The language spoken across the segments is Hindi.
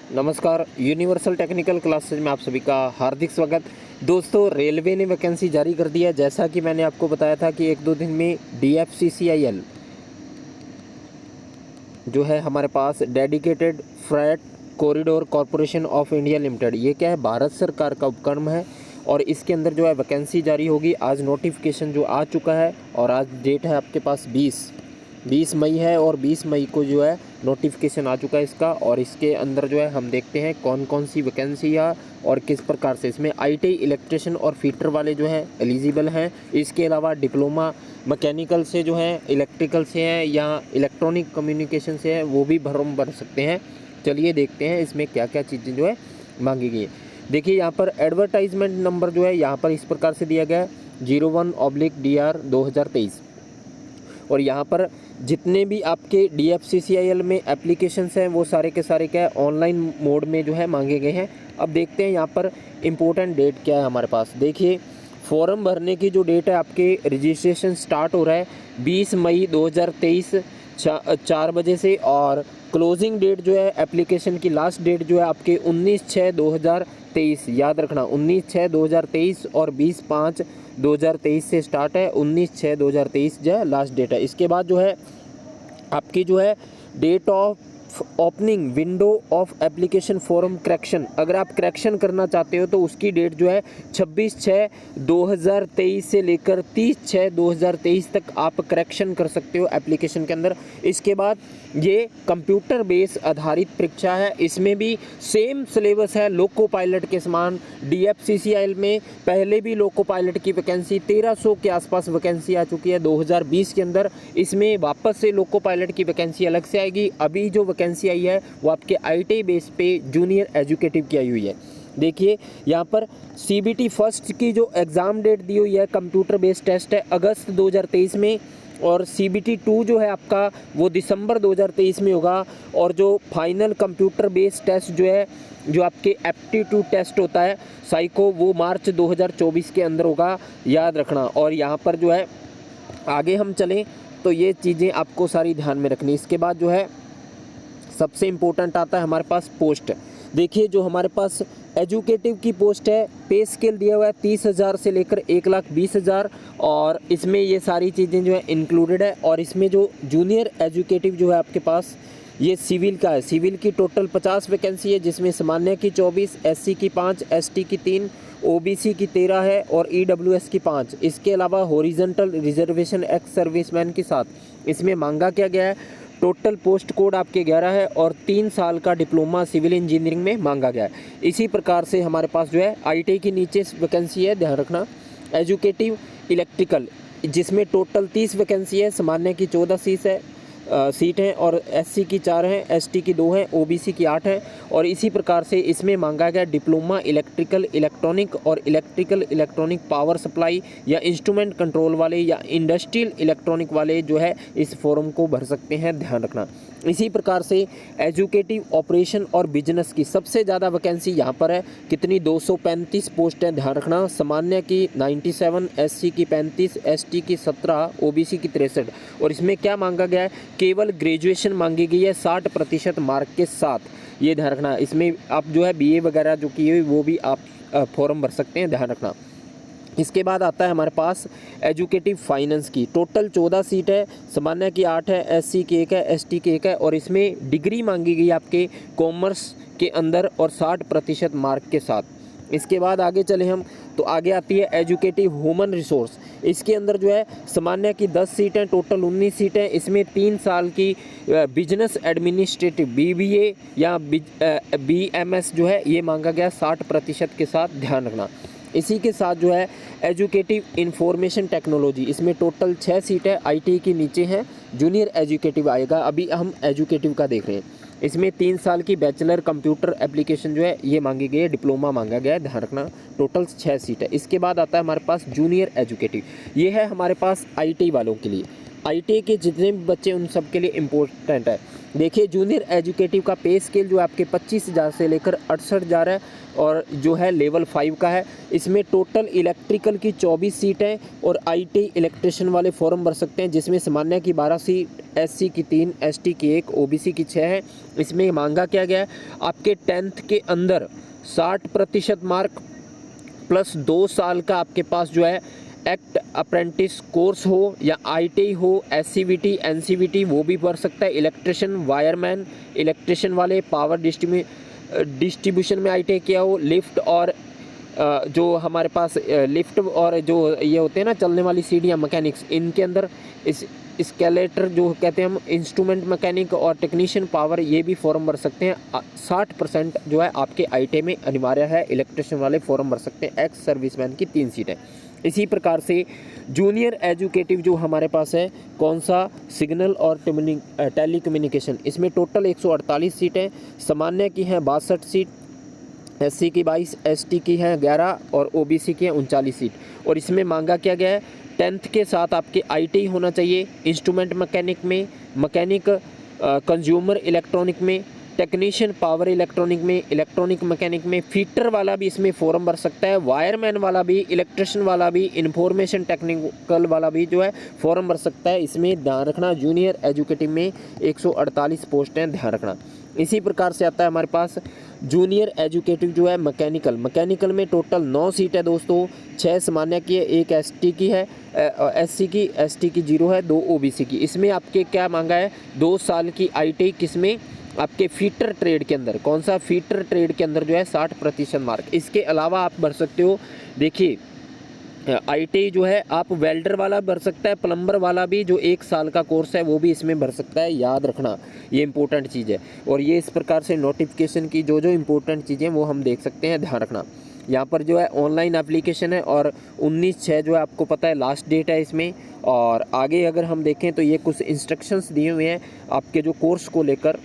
नमस्कार, यूनिवर्सल टेक्निकल क्लासेज में आप सभी का हार्दिक स्वागत। दोस्तों, रेलवे ने वैकेंसी जारी कर दिया है। जैसा कि मैंने आपको बताया था कि 1-2 दिन में DFCCIL जो है हमारे पास dedicated freight corridor corporation of India limited, ये क्या है, भारत सरकार का उपक्रम है और इसके अंदर जो है वैकेंसी जारी होगी। आज नोटिफिकेशन जो आ चुका है और आज डेट है आपके पास 20 मई है और 20 मई को जो है नोटिफिकेशन आ चुका है इसका। और इसके अंदर जो है हम देखते हैं कौन कौन सी वैकेंसी है और किस प्रकार से इसमें ITI इलेक्ट्रिशियन और फीटर वाले जो हैं एलिजिबल हैं। इसके अलावा डिप्लोमा मैकेनिकल से जो है, इलेक्ट्रिकल से हैं या इलेक्ट्रॉनिक कम्युनिकेशन से है, वो भी भर सकते हैं। चलिए देखते हैं इसमें क्या क्या चीज़ें जो है मांगी गई है। देखिए यहाँ पर एडवर्टाइजमेंट नंबर जो है यहाँ पर इस प्रकार से दिया गया है 01/DR 2023। और यहाँ पर जितने भी आपके DFCCIL में एप्लीकेशंस हैं वो सारे के सारे क्या है ऑनलाइन मोड में जो है मांगे गए हैं। अब देखते हैं यहाँ पर इम्पोर्टेंट डेट क्या है हमारे पास। देखिए, फॉर्म भरने की जो डेट है, आपके रजिस्ट्रेशन स्टार्ट हो रहा है 20 मई 2023 4 बजे से। और क्लोजिंग डेट जो है एप्लीकेशन की लास्ट डेट जो है आपके 19/6/2023, याद रखना 19/6/2023 और 20/5/2023 से स्टार्ट है। 19/6/2023 जो है लास्ट डेट है। इसके बाद जो है आपकी जो है date of opening window of application form correction, अगर आप करेक्शन करना चाहते हो तो उसकी डेट जो है 26/6/2023 से लेकर 30/6/2023 तक आप करेक्शन कर सकते हो एप्लीकेशन के अंदर। इसके बाद ये कंप्यूटर बेस आधारित परीक्षा है। इसमें भी सेम सिलेबस है लोको पायलट के समान। DFCCIL में पहले भी लोको पायलट की वैकेंसी 1300 के आसपास वैकेंसी आ चुकी है 2020 के अंदर। इसमें वापस से लोको पायलट की वैकेंसी अलग से आएगी। अभी जो वैकेंसी आई है वो आपके ITI बेस पे जूनियर एजुकेटिव की आई हुई है। देखिए यहाँ पर CBT फर्स्ट की जो एग्ज़ाम डेट दी हुई है, कंप्यूटर बेस्ड टेस्ट है अगस्त 2023 में, और CBT 2 जो है आपका वो दिसंबर 2023 में होगा। और जो फाइनल कंप्यूटर बेस्ड टेस्ट जो है, जो आपके एप्टीट्यूड टेस्ट होता है साइको, वो मार्च 2024 के अंदर होगा, याद रखना। और यहाँ पर जो है आगे हम चलें तो ये चीज़ें आपको सारी ध्यान में रखनी। इसके बाद जो है सबसे इम्पोर्टेंट आता है हमारे पास पोस्ट। देखिए, जो हमारे पास एजुकेटिव की पोस्ट है, पे स्केल दिया हुआ है 30,000 से लेकर 1,20,000 और इसमें ये सारी चीज़ें जो है इंक्लूडेड है। और इसमें जो जूनियर एजुकेटिव जो है आपके पास ये सिविल का है। सिविल की टोटल 50 वैकेंसी है, जिसमें सामान्य की 24, SC की 5, ST की 3, OBC की 13 है और EWS की 5। इसके अलावा हॉरिजॉन्टल रिजर्वेशन एक्स सर्विसमैन के साथ इसमें मांगा क्या गया है, टोटल पोस्ट कोड आपके 11 है और 3 साल का डिप्लोमा सिविल इंजीनियरिंग में मांगा गया है। इसी प्रकार से हमारे पास जो है ITI की नीचे वैकेंसी है, ध्यान रखना, एजुकेटिव इलेक्ट्रिकल, जिसमें टोटल 30 वैकेंसी है, सामान्य की 14 सीट हैं और SC की 4 हैं, ST की 2 हैं, OBC की 8 हैं। और इसी प्रकार से इसमें मांगा गया डिप्लोमा इलेक्ट्रिकल इलेक्ट्रॉनिक और इलेक्ट्रिकल इलेक्ट्रॉनिक पावर सप्लाई या इंस्ट्रूमेंट कंट्रोल वाले या इंडस्ट्रियल इलेक्ट्रॉनिक वाले जो है इस फॉर्म को भर सकते हैं, ध्यान रखना। इसी प्रकार से एजुकेटिव ऑपरेशन और बिजनेस की सबसे ज़्यादा वैकेंसी यहाँ पर है, कितनी, 235 पोस्ट हैं, ध्यान रखना। सामान्य की 97, SC की 35, ST की 17, OBC की 63। और इसमें क्या मांगा गया है, केवल ग्रेजुएशन मांगी गई है 60% मार्क के साथ, ये ध्यान रखना। इसमें आप जो है BA वगैरह जो की हुई वो भी आप फॉर्म भर सकते हैं, ध्यान रखना। इसके बाद आता है हमारे पास एजुकेटिव फाइनेंस की, टोटल 14 सीट है, सामान्य की 8 है, SC की 1 है, ST की 1 है। और इसमें डिग्री मांगी गई आपके कॉमर्स के अंदर और 60% मार्क के साथ। इसके बाद आगे चले हम तो आगे आती है एजुकेटिव ह्यूमन रिसोर्स। इसके अंदर जो है सामान्य की 10 सीटें, टोटल 19 सीटें। इसमें 3 साल की बिजनेस एडमिनिस्ट्रेटिव BBA या BMS जो है ये मांगा गया 60% के साथ, ध्यान रखना। इसी के साथ जो है एजुकेटिव इंफॉर्मेशन टेक्नोलॉजी, इसमें टोटल 6 सीटें ITI की नीचे हैं, जूनियर एजुकेटिव आएगा। अभी हम एजुकेटिव का देख रहे हैं। इसमें 3 साल की बैचलर कंप्यूटर एप्लीकेशन जो है ये मांगी गई है, डिप्लोमा मांगा गया है, ध्यान रखना। टोटल 6 सीट है। इसके बाद आता है हमारे पास जूनियर एजुकेटिव, ये है हमारे पास ITI वालों के लिए। ITI के जितने भी बच्चे उन सब के लिए इम्पोर्टेंट है। देखिए जूनियर एजुकेटिव का पे स्केल जो आपके 25,000 से लेकर 68,000 है और जो है लेवल 5 का है। इसमें टोटल इलेक्ट्रिकल की 24 सीट है और आईटी इलेक्ट्रिशियन वाले फॉर्म भर सकते हैं, जिसमें सामान्य की 12 सीट, एससी की 3, एसटी की 1, ओबीसी की 6 है। इसमें मांगा क्या गया है, आपके 10th के अंदर 60% मार्क प्लस 2 साल का आपके पास जो है एक्ट अप्रेंटिस कोर्स हो या आईटीआई हो, एससीवीटी, एनसीवीटी वो भी भर सकता है। इलेक्ट्रिशियन, वायरमैन, इलेक्ट्रिशियन वाले, पावर डिस्ट्रीब्यूशन में आईटीआई किया हो, लिफ्ट और जो हमारे पास लिफ्ट और जो ये होते हैं ना चलने वाली सीढ़ियाँ, मैकेनिक्स, इनके अंदर इस स्केलेटर जो कहते हैं हम, इंस्ट्रूमेंट मैकेनिक और टेक्नीशियन पावर, ये भी फॉर्म भर सकते हैं। 60% जो है आपके आईटीआई में अनिवार्य है, इलेक्ट्रिशियन वाले फॉर्म भर सकते हैं। एक्स सर्विसमैन की 3 सीटें। इसी प्रकार से जूनियर एजुकेटिव जो हमारे पास है, कौन सा, सिग्नल और टेलीकम्युनिकेशन, इसमें टोटल 148 सीटें, सामान्य की हैं 62 सीट, एससी की 22, एसटी की हैं 11 और ओबीसी की हैं 39 सीट। और इसमें मांगा क्या गया है, 10th के साथ आपके आईटीआई होना चाहिए, इंस्ट्रूमेंट मैकेनिक में, मैकेनिक कंज्यूमर इलेक्ट्रॉनिक में, टेक्नीशियन पावर इलेक्ट्रॉनिक में, इलेक्ट्रॉनिक मैकेनिक में, फीटर वाला भी इसमें फॉर्म भर सकता है, वायरमैन वाला भी, इलेक्ट्रिशियन वाला भी, इंफॉर्मेशन टेक्निकल वाला भी जो है फॉर्म भर सकता है। इसमें ध्यान रखना जूनियर एजुकेटिव में 148 पोस्ट हैं, ध्यान रखना। इसी प्रकार से आता है हमारे पास जूनियर एजुकेटिव जो है मैकेनिकल। मैकेनिकल में टोटल 9 सीट है दोस्तों, 6 सामान्य की है, 1 एसटी की है, एससी की, एसटी की 0 है, 2 ओबीसी की। इसमें आपके क्या मांगा है, 2 साल की आईटीआई, किसमें, आपके फीटर ट्रेड के अंदर। कौन सा, फीटर ट्रेड के अंदर जो है 60% मार्क। इसके अलावा आप भर सकते हो, देखिए आईटीआई जो है आप वेल्डर वाला भर सकता है, प्लम्बर वाला भी जो 1 साल का कोर्स है वो भी इसमें भर सकता है, याद रखना ये इंपॉर्टेंट चीज़ है। और ये इस प्रकार से नोटिफिकेशन की जो इंपॉर्टेंट चीज़ें वो हम देख सकते हैं, ध्यान रखना। यहाँ पर जो है ऑनलाइन एप्लीकेशन है और 19/6 जो है आपको पता है लास्ट डेट है इसमें। और आगे अगर हम देखें तो ये कुछ इंस्ट्रक्शंस दिए हुए हैं आपके जो कोर्स को लेकर,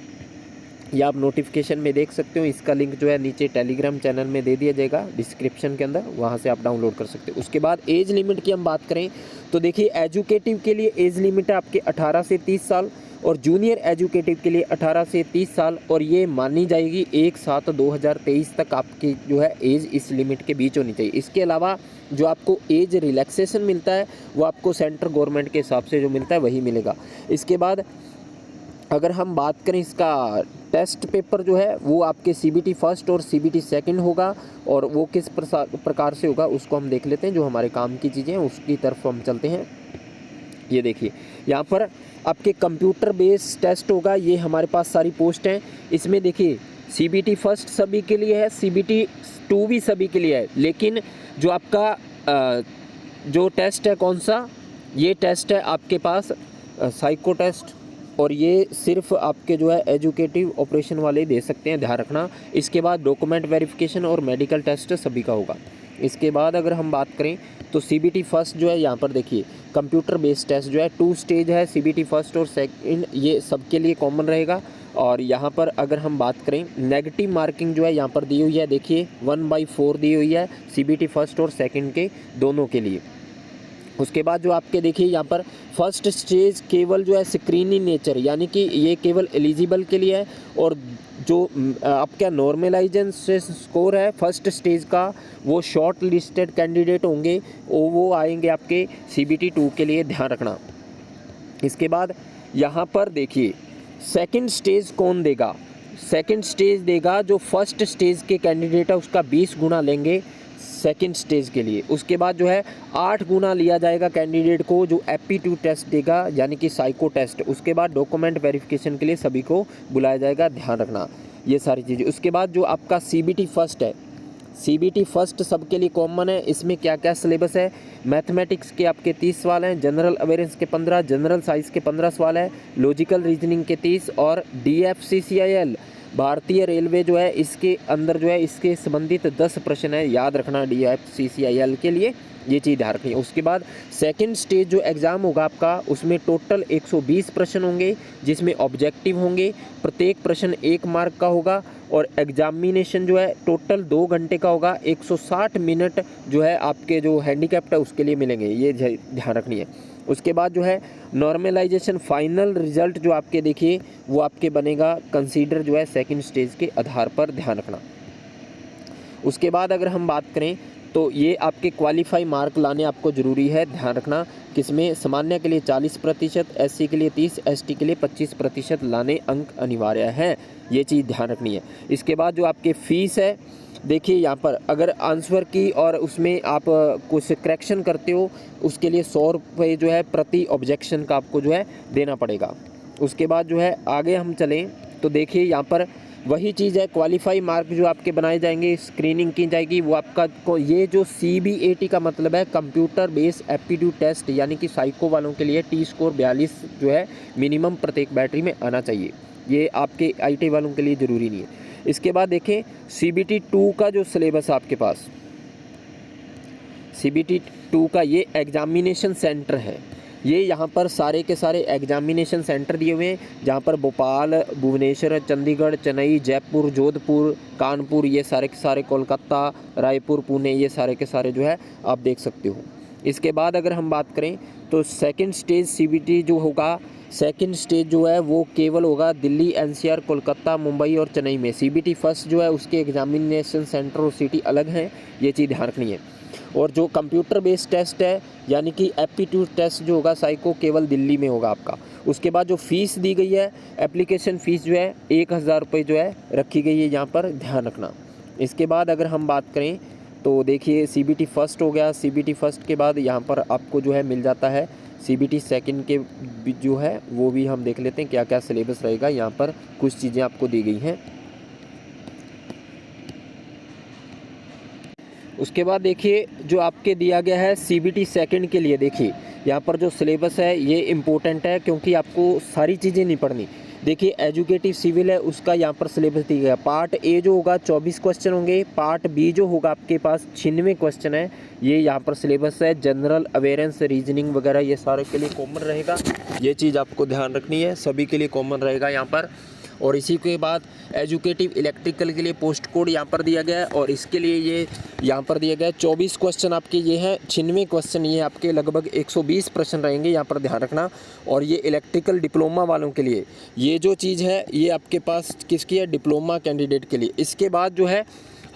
या आप नोटिफिकेशन में देख सकते हो। इसका लिंक जो है नीचे टेलीग्राम चैनल में दे दिया जाएगा डिस्क्रिप्शन के अंदर, वहाँ से आप डाउनलोड कर सकते हो। उसके बाद एज लिमिट की हम बात करें तो देखिए एजुकेटिव के लिए एज लिमिट है आपके 18 से 30 साल और जूनियर एजुकेटिव के लिए 18 से 30 साल, और ये मानी जाएगी 1/7/2023 तक आपकी जो है एज इस लिमिट के बीच होनी चाहिए। इसके अलावा जो आपको एज रिलैक्सेशन मिलता है वो आपको सेंट्रल गवर्नमेंट के हिसाब से जो मिलता है वही मिलेगा। इसके बाद अगर हम बात करें इसका टेस्ट पेपर जो है वो आपके सीबीटी फर्स्ट और सीबीटी सेकंड होगा, और वो किस प्रकार से होगा उसको हम देख लेते हैं। जो हमारे काम की चीज़ें हैं उसकी तरफ हम चलते हैं। ये देखिए यहाँ पर आपके कंप्यूटर बेस्ड टेस्ट होगा, ये हमारे पास सारी पोस्ट हैं। इसमें देखिए सीबीटी फर्स्ट सभी के लिए है, सीबीटी 2 भी सभी के लिए है, लेकिन जो आपका जो टेस्ट है कौन सा, ये टेस्ट है आपके पास साइको टेस्ट, और ये सिर्फ आपके जो है एजुकेटिव ऑपरेशन वाले दे सकते हैं, ध्यान रखना। इसके बाद डॉक्यूमेंट वेरिफिकेशन और मेडिकल टेस्ट सभी का होगा। इसके बाद अगर हम बात करें तो सीबीटी फर्स्ट जो है यहाँ पर देखिए कंप्यूटर बेस्ड टेस्ट जो है 2 स्टेज है, सीबीटी फर्स्ट और सेकंड ये सबके लिए कॉमन रहेगा। और यहाँ पर अगर हम बात करें नेगेटिव मार्किंग जो है यहाँ पर दी हुई है, देखिए 1/4 दी हुई है सीबीटी फर्स्ट और सेकंड के दोनों के लिए। उसके बाद जो आपके देखिए यहाँ पर फर्स्ट स्टेज केवल जो है स्क्रीन इन नेचर, यानी कि ये केवल एलिजिबल के लिए है, और जो आपका नॉर्मलाइजेशन स्कोर है फर्स्ट स्टेज का वो शॉर्ट लिस्टेड कैंडिडेट होंगे, वो आएंगे आपके सीबीटी 2 के लिए, ध्यान रखना। इसके बाद यहाँ पर देखिए सेकंड स्टेज कौन देगा, सेकंड स्टेज देगा जो फर्स्ट स्टेज के कैंडिडेट है उसका 20 गुना लेंगे सेकंड स्टेज के लिए। उसके बाद जो है 8 गुना लिया जाएगा कैंडिडेट को जो एप्टीट्यूड टेस्ट देगा, यानी कि साइको टेस्ट। उसके बाद डॉक्यूमेंट वेरिफिकेशन के लिए सभी को बुलाया जाएगा, ध्यान रखना ये सारी चीज़ें। उसके बाद जो आपका सीबीटी फर्स्ट है, सीबीटी फर्स्ट सबके लिए कॉमन है। इसमें क्या क्या सिलेबस है, मैथमेटिक्स के आपके 30 सवाल हैं, जनरल अवेयरेंस के 15, जनरल साइंस के 15 सवाल है, लॉजिकल रीजनिंग के 30 और DFCCIL भारतीय रेलवे जो है इसके अंदर जो है इसके संबंधित 10 प्रश्न है, याद रखना DFCCIL के लिए, ये चीज़ ध्यान रखनी है। उसके बाद सेकंड स्टेज जो एग्ज़ाम होगा आपका उसमें टोटल 120 प्रश्न होंगे जिसमें ऑब्जेक्टिव होंगे, प्रत्येक प्रश्न 1 मार्क का होगा, और एग्जामिनेशन जो है टोटल 2 घंटे का होगा। 160 मिनट जो है आपके जो हैंडीकैप्ट है उसके लिए मिलेंगे, ये ध्यान रखनी है। उसके बाद जो है नॉर्मलाइजेशन, फाइनल रिजल्ट जो आपके देखिए वो आपके बनेगा कंसीडर जो है सेकंड स्टेज के आधार पर, ध्यान रखना। उसके बाद अगर हम बात करें तो ये आपके क्वालिफाई मार्क लाने आपको ज़रूरी है, ध्यान रखना। किसमें? सामान्य के लिए 40%, एससी के लिए 30%, एसटी के लिए 25% लाने अंक अनिवार्य है, ये चीज़ ध्यान रखनी है। इसके बाद जो आपके फ़ीस है, देखिए यहाँ पर अगर आंसर की और उसमें आप कुछ करेक्शन करते हो उसके लिए 100 रुपये जो है प्रति ऑब्जेक्शन का आपको जो है देना पड़ेगा। उसके बाद जो है आगे हम चलें तो देखिए यहाँ पर वही चीज़ है, क्वालिफाई मार्क जो आपके बनाए जाएंगे, स्क्रीनिंग की जाएगी, वो आपका को ये जो CBAT का मतलब है कंप्यूटर बेस एप्टीट्यूड टेस्ट, यानी कि साइको वालों के लिए टी स्कोर 42 जो है मिनिमम प्रत्येक बैटरी में आना चाहिए, ये आपके IT वालों के लिए ज़रूरी नहीं है। इसके बाद देखें CBT 2 का जो सिलेबस आपके पास, CBT 2 का ये एग्जामिनेशन सेंटर है, ये यहाँ पर सारे के सारे एग्जामिनेशन सेंटर दिए हुए हैं, जहाँ पर भोपाल, भुवनेश्वर, चंडीगढ़, चेन्नई, जयपुर, जोधपुर, कानपुर, ये सारे के सारे, कोलकाता, रायपुर, पुणे, ये सारे के सारे जो है आप देख सकते हो। इसके बाद अगर हम बात करें तो सेकंड स्टेज CBT जो होगा, सेकंड स्टेज जो है वो केवल होगा दिल्ली, NCR, कोलकाता, मुंबई और चेन्नई में। CBT फर्स्ट जो है उसके एग्जामिनेशन सेंटर और सिटी अलग हैं, ये चीज़ ध्यान रखनी है। और जो कंप्यूटर बेस्ड टेस्ट है यानी कि एप्टीट्यूड टेस्ट जो होगा साइको, केवल दिल्ली में होगा आपका। उसके बाद जो फ़ीस दी गई है, एप्लीकेशन फ़ीस जो है 1000 रुपये जो है रखी गई है, यहाँ पर ध्यान रखना। इसके बाद अगर हम बात करें तो देखिए CBT फर्स्ट हो गया, CBT फर्स्ट के बाद यहाँ पर आपको जो है मिल जाता है CBT सेकंड के जो है वो भी हम देख लेते हैं क्या क्या सिलेबस रहेगा। यहाँ पर कुछ चीज़ें आपको दी गई हैं। उसके बाद देखिए जो आपके दिया गया है CBT सेकंड के लिए, देखिए यहाँ पर जो सिलेबस है ये इम्पोर्टेंट है क्योंकि आपको सारी चीज़ें नहीं पढ़नी। देखिए एजुकेटिव सिविल है उसका यहाँ पर सिलेबस दिया गया। पार्ट A जो होगा 24 क्वेश्चन होंगे, पार्ट B जो होगा आपके पास 96 क्वेश्चन है, ये यहाँ पर सिलेबस है। जनरल अवेयरेंस, रीजनिंग वगैरह ये सारे के लिए कॉमन रहेगा, ये चीज़ आपको ध्यान रखनी है, सभी के लिए कॉमन रहेगा यहाँ पर। और इसी के बाद एजुकेटिव इलेक्ट्रिकल के लिए पोस्ट कोड यहाँ पर दिया गया है और इसके लिए ये यहाँ पर दिया गया है 24 क्वेश्चन आपके ये हैं, 96 क्वेश्चन ये आपके लगभग 120 प्रश्न रहेंगे, यहाँ पर ध्यान रखना। और ये इलेक्ट्रिकल डिप्लोमा वालों के लिए ये जो चीज़ है ये आपके पास किसकी है? डिप्लोमा कैंडिडेट के लिए। इसके बाद जो है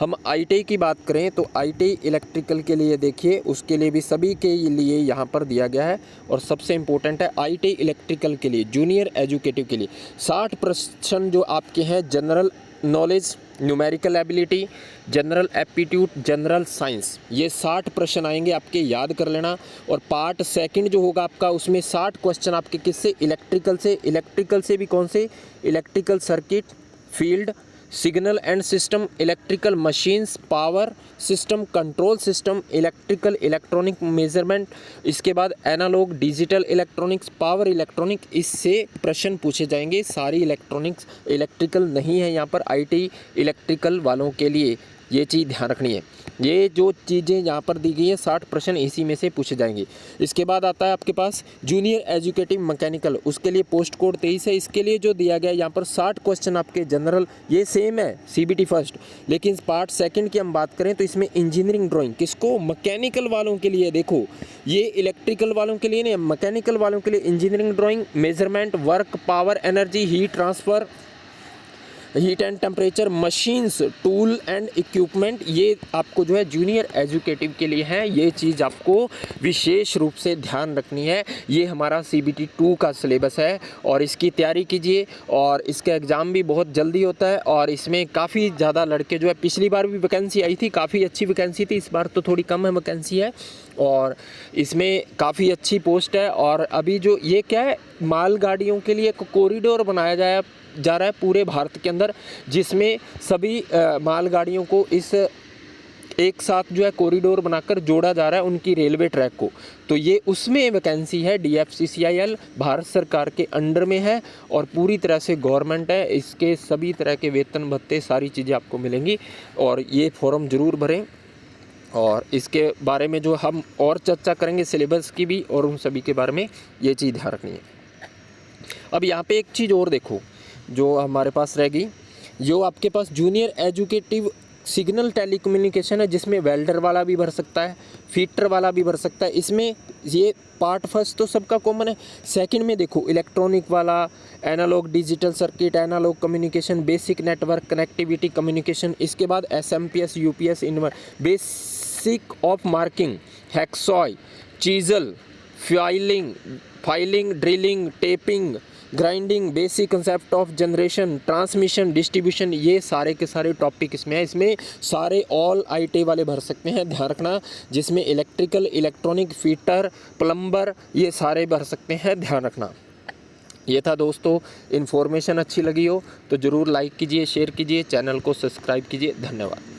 हम ITI की बात करें तो ITI इलेक्ट्रिकल के लिए देखिए उसके लिए भी सभी के लिए यहाँ पर दिया गया है। और सबसे इम्पोर्टेंट है ITI इलेक्ट्रिकल के लिए जूनियर एजुकेटिव के लिए 60 प्रश्न जो आपके हैं general knowledge, numerical ability, general aptitude, general science, ये 60 प्रश्न आएंगे आपके, याद कर लेना। और पार्ट सेकंड जो होगा आपका उसमें 60 क्वेश्चन आपके किससे? इलेक्ट्रिकल से। इलेक्ट्रिकल से भी कौन से? Electrical circuit, field, signal and system, electrical machines, power system, control system, electrical electronic measurement, इसके बाद analogue digital electronics, power electronic, इससे प्रश्न पूछे जाएंगे। सारी इलेक्ट्रॉनिक्स इलेक्ट्रिकल नहीं है यहाँ पर ITI इलेक्ट्रिकल वालों के लिए, ये चीज़ ध्यान रखनी है। ये जो चीज़ें यहाँ पर दी गई है 60 प्रश्न इसी में से पूछे जाएंगे। इसके बाद आता है आपके पास जूनियर एजुकेटिव मैकेनिकल, उसके लिए पोस्ट कोड 23 है। इसके लिए जो दिया गया है यहाँ पर 60 क्वेश्चन आपके जनरल, ये सेम है CBT फर्स्ट, लेकिन पार्ट सेकंड की हम बात करें तो इसमें इंजीनियरिंग ड्राइंग, किसको? मैकेनिकल वालों के लिए। देखो ये इलेक्ट्रिकल वालों के लिए नहीं, मैकेनिकल वालों के लिए engineering drawing, measurement, work, power, energy, heat transfer, heat and temperature, machines, tool and equipment, ये आपको जो है जूनियर एजुकेटिव के लिए है। ये चीज़ आपको विशेष रूप से ध्यान रखनी है। ये हमारा CBT 2 का सिलेबस है और इसकी तैयारी कीजिए। और इसका एग्ज़ाम भी बहुत जल्दी होता है और इसमें काफ़ी ज़्यादा लड़के जो है, पिछली बार भी वैकेंसी आई थी, काफ़ी अच्छी वैकेंसी थी, इस बार तो थोड़ी कम है वैकेंसी है और इसमें काफ़ी अच्छी पोस्ट है। और अभी जो ये क्या है, मालगाड़ियों के लिए कॉरिडोर बनाया जा रहा है पूरे भारत के अंदर, जिसमें सभी मालगाड़ियों को इस एक साथ जो है कॉरिडोर बनाकर जोड़ा जा रहा है उनकी रेलवे ट्रैक को। तो ये उसमें वैकेंसी है, DFCCIL भारत सरकार के अंडर में है और पूरी तरह से गवर्नमेंट है। इसके सभी तरह के वेतन भत्ते सारी चीज़ें आपको मिलेंगी और ये फॉर्म ज़रूर भरें। और इसके बारे में जो हम और चर्चा करेंगे सिलेबस की भी और उन सभी के बारे में, ये चीज़ ध्यान रखनी है। अब यहाँ पे एक चीज़ और देखो जो हमारे पास रहेगी, जो आपके पास जूनियर एजुकेटिव सिग्नल टेलीकम्युनिकेशन है जिसमें वेल्डर वाला भी भर सकता है, फीटर वाला भी भर सकता है। इसमें ये पार्ट फर्स्ट तो सबका कॉमन है। सेकंड में देखो इलेक्ट्रॉनिक वाला, analogue digital circuit, analogue communication, basic network connectivity communication. इसके बाद SMPS UPS invert, basic of marking, hacksaw, chisel, filing, drilling, tapping, grinding, basic concept of generation, transmission, distribution, ये सारे के सारे टॉपिक इसमें है। इसमें सारे ऑल IT वाले भर सकते हैं, ध्यान रखना। जिसमें इलेक्ट्रिकल, इलेक्ट्रॉनिक, फीटर, प्लम्बर, ये सारे भर सकते हैं, ध्यान रखना। ये था दोस्तों, इन्फॉर्मेशन अच्छी लगी हो तो ज़रूर लाइक कीजिए, शेयर कीजिए, चैनल को सब्सक्राइब कीजिए। धन्यवाद।